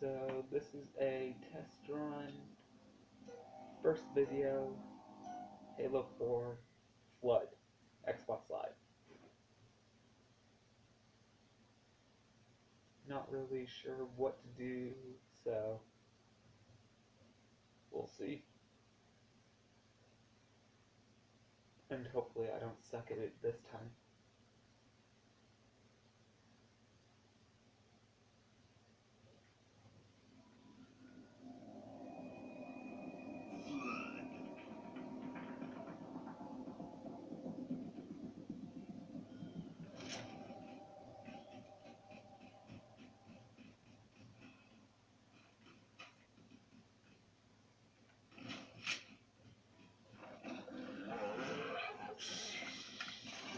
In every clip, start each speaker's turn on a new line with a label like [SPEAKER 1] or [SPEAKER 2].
[SPEAKER 1] So this is a test run, first video, Halo 4 Flood, Xbox Live. Not really sure what to do, so we'll see. And hopefully I don't suck at it this time.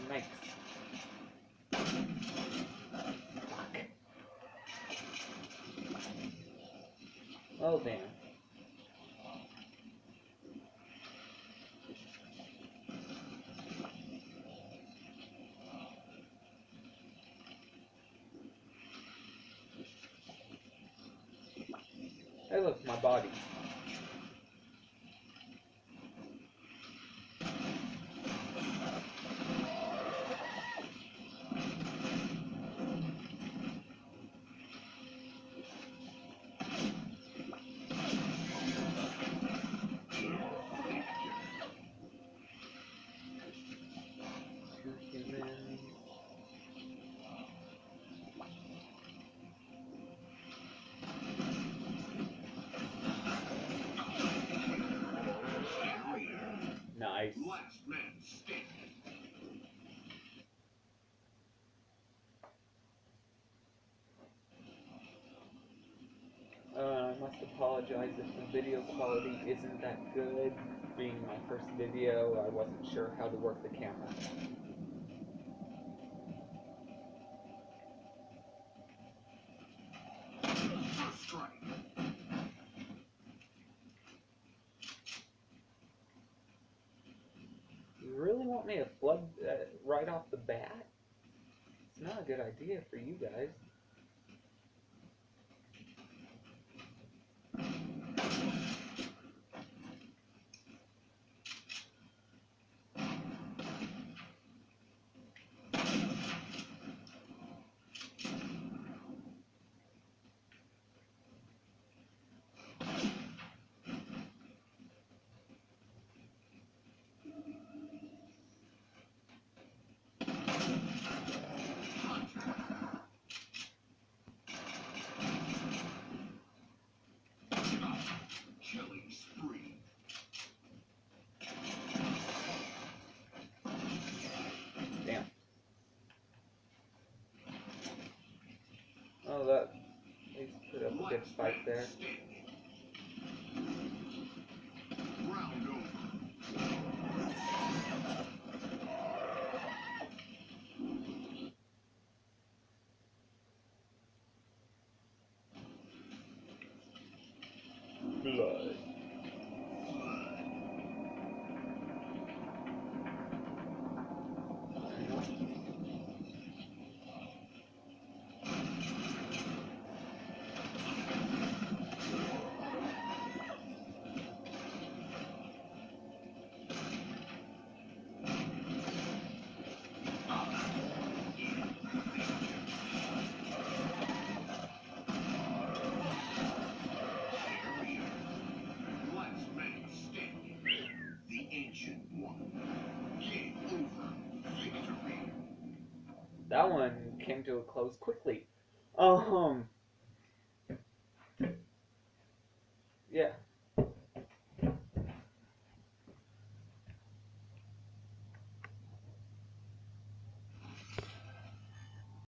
[SPEAKER 1] Nice. Fuck. Oh damn. Hey look, my body. Humans. Nice.
[SPEAKER 2] Last man standing.
[SPEAKER 1] I must apologize if the video quality isn't that good. Being my first video, I wasn't sure how to work the camera.
[SPEAKER 2] First strike.
[SPEAKER 1] You really want me to flood right off the bat? It's not a good idea for you guys.
[SPEAKER 2] Killing spree.
[SPEAKER 1] Damn. Oh, that. He's put up a good fight there.
[SPEAKER 2] Round over.
[SPEAKER 1] Blood.
[SPEAKER 2] Last man standing. The Ancient One. Game over. Victory.
[SPEAKER 1] That one came to a close quickly. Yeah.